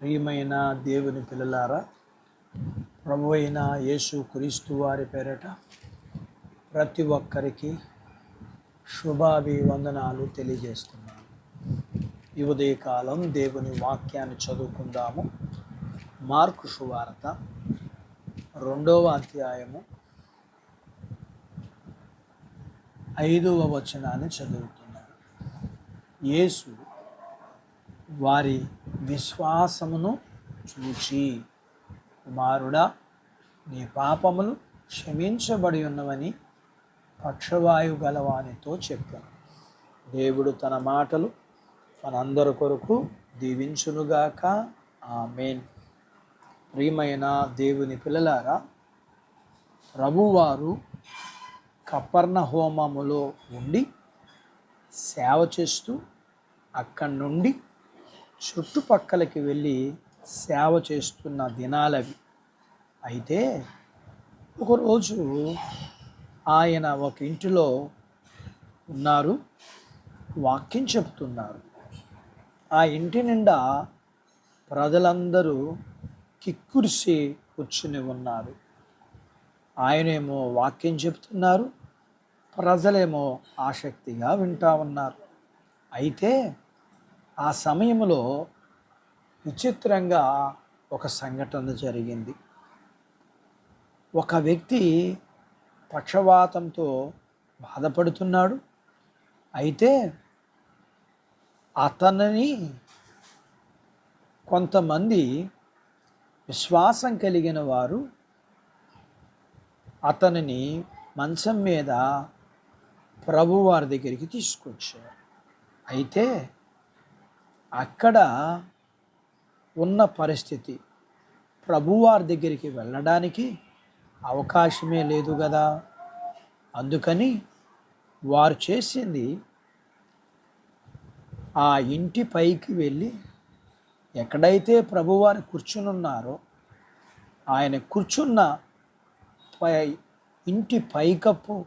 ప్రియమైన దేవుని పిల్లలారా, ప్రభు అయిన యేసు క్రీస్తు వారి పేరట ప్రతి ఒక్కరికి శుభాభివందనాలు తెలియజేస్తున్నాను. ఈ ఉదయకాలం దేవుని వాక్యాన్ని చదువుకుందాము. మార్కు సువార్త 2వ అధ్యాయము 5వ వచనాన్ని చదువుతున్నాను. యేసు వారి విశ్వాసమును చూచి, కుమారుడా, నీ పాపములు క్షమించబడి ఉన్నవని పక్షవాయు గలవానితో చెప్పాను. దేవుడు తన మాటలు మనందరి కొరకు దీవించునుగాక. ఆమేన్. ప్రియమైన దేవుని పిల్లలారా, ప్రభువారు కపెర్నహూములో ఉండి సేవ చేస్తూ అక్కడి నుండి చుట్టుపక్కలకి వెళ్ళి సేవ చేస్తున్న దినాలవి. అయితే ఒకరోజు ఆయన ఒక ఇంటిలో ఉన్నారు, వాక్యం చెప్తున్నారు. ఆ ఇంటి నిండా ప్రజలందరూ కిక్కురిసి కూర్చుని ఉన్నారు. ఆయనేమో వాక్యం చెప్తున్నారు, ప్రజలేమో ఆసక్తిగా వింటా ఉన్నారు. అయితే ఆ సమయంలో విచిత్రంగా ఒక సంఘటన జరిగింది. ఒక వ్యక్తి పక్షవాతంతో బాధపడుతున్నాడు. అయితే అతనిని కొంతమంది విశ్వాసం కలిగిన వారు అతనిని మంచం మీద ప్రభువారి దగ్గరికి తీసుకొచ్చారు. అయితే అక్కడ ఉన్న పరిస్థితి, ప్రభువారి దగ్గరికి వెళ్ళడానికి అవకాశమే లేదు కదా. అందుకని వారు చేసింది, ఆ ఇంటి పైకి వెళ్ళి ఎక్కడైతే ప్రభువారు కూర్చుని ఉన్నారో ఆయన కూర్చున్న ఇంటి పైకప్పు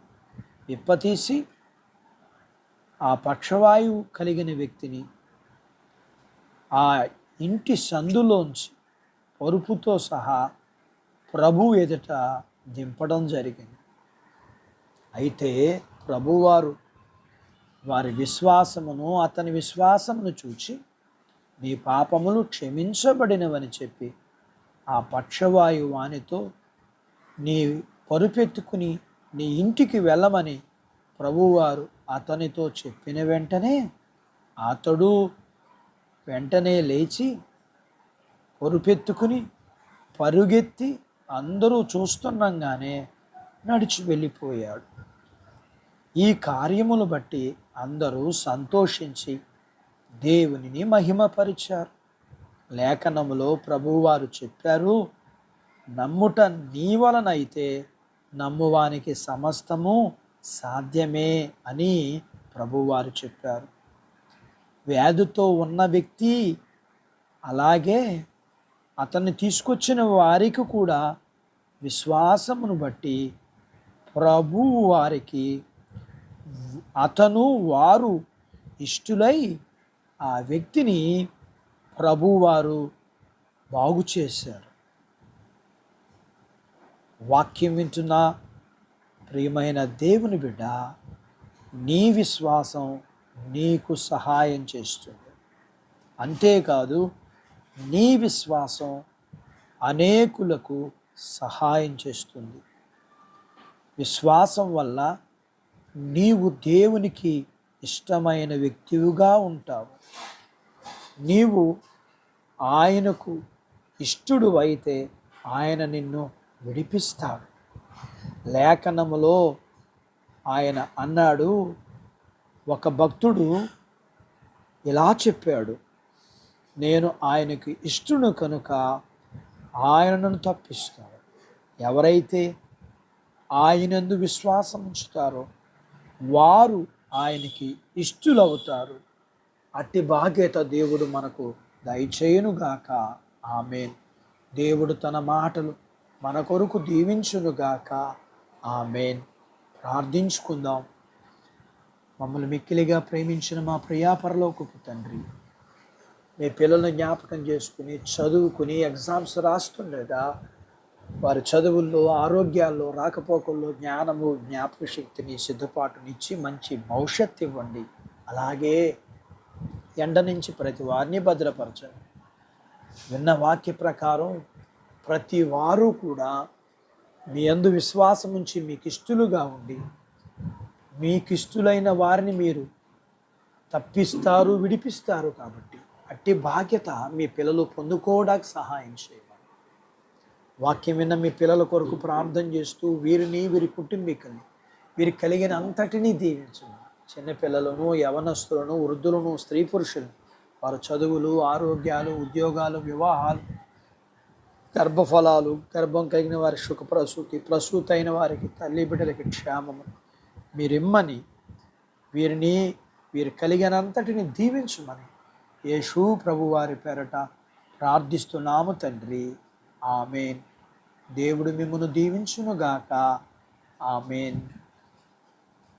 విప్పతీసి ఆ పక్షవాయువు కలిగిన వ్యక్తిని ఆ ఇంటి సందులోంచి పరుపుతో సహా ప్రభు ఎదుట దింపడం జరిగింది. అయితే ప్రభువారు వారి విశ్వాసమును, అతని విశ్వాసమును చూచి, నీ పాపములు క్షమించబడినవని చెప్పి ఆ పక్షవాయు వానితో, నీ పరుపెత్తుకుని నీ ఇంటికి వెళ్ళమని ప్రభువారు అతనితో చెప్పిన వెంటనే అతడు వెంటనే లేచి పరుపెత్తుకుని పరుగెత్తి అందరూ చూస్తుండగానే నడిచి వెళ్ళిపోయాడు. ఈ కార్యములు బట్టి అందరూ సంతోషించి దేవునిని మహిమపరిచారు. లేఖనములో ప్రభువారు చెప్పారు, నమ్ముట నీ వలన అయితే నమ్మువానికి సమస్తము సాధ్యమే అని ప్రభువారు చెప్పారు. వ్యాధితో ఉన్న వ్యక్తి, అలాగే అతన్ని తీసుకొచ్చిన వారికి కూడా విశ్వాసమును బట్టి ప్రభువు వారికి వారు ఇష్టులై ఆ వ్యక్తిని ప్రభువారు బాగు చేశారు. వాక్యం వింటున్న ప్రియమైన దేవుని బిడ్డ, నీ విశ్వాసం నీకు సహాయం చేస్తుంది. అంతేకాదు, నీ విశ్వాసం అనేకులకు సహాయం చేస్తుంది. విశ్వాసం వల్ల నీవు దేవునికి ఇష్టమైన వ్యక్తివిగా ఉంటావు. నీవు ఆయనకు ఇష్టడు అయితే ఆయన నిన్ను విడిపిస్తాడు. లేఖనములో ఆయన అన్నాడు, ఒక భక్తుడు ఇలా చెప్పాడు, నేను ఆయనకు ఇష్టను కనుక ఆయనను తప్పిస్తాడు. ఎవరైతే ఆయనందు విశ్వాసం ఉంచుతారో వారు ఆయనకి ఇష్టలవుతారు. అట్టి బాధ్యత దేవుడు మనకు దయచేయునుగాక. ఆమేన్. దేవుడు తన మాటలు మన కొరకు దీవించునుగాక. ఆమేన్. ప్రార్థించుకుందాం. మమ్మల్ని మిక్కిలిగా ప్రేమించిన మా ప్రియా పరలోకపు తండ్రి, మీ పిల్లల్ని జ్ఞాపకం చేసుకుని చదువుకుని ఎగ్జామ్స్ రాస్తుండగా వారి చదువుల్లో, ఆరోగ్యాల్లో, రాకపోకల్లో జ్ఞానము, జ్ఞాపక శక్తిని, సిద్ధపాటునిచ్చి మంచి భవిష్యత్తు ఇవ్వండి. అలాగే ఎండ నుంచి ప్రతి వారిని భద్రపరచండి. విన్న వాక్య ప్రకారం ప్రతి వారు కూడా మీ యందు విశ్వాసం ఉంచి మీకు ఇష్టలుగా ఉండి మీకు ఇష్టలైన వారిని మీరు తప్పిస్తారు, విడిపిస్తారు. కాబట్టి అట్టి బాధ్యత మీ పిల్లలు పొందుకోవడానికి సహాయం చేయండి. వాక్యం విన్న మీ పిల్లల కొరకు ప్రార్థన చేస్తూ వీరిని, వీరి కుటుంబీకుల్ని, వీరికి కలిగిన అంతటినీ దీవించండి. చిన్నపిల్లలను, యవనస్తులను, వృద్ధులను, స్త్రీ పురుషులను, వారి చదువులు, ఆరోగ్యాలు, ఉద్యోగాలు, వివాహాలు, గర్భఫలాలు, గర్భం కలిగిన వారి సుఖప్రసూతి, ప్రసూతి అయిన వారికి, తల్లి బిడ్డలకి క్షేమము మీరిమ్మని, వీరిని, వీరు కలిగినంతటిని దీవించమని యేసు ప్రభు వారి పేరట ప్రార్థిస్తున్నాము తండ్రి. ఆమెన్. దేవుడు మిమ్మును దీవించునుగాక. ఆమెన్.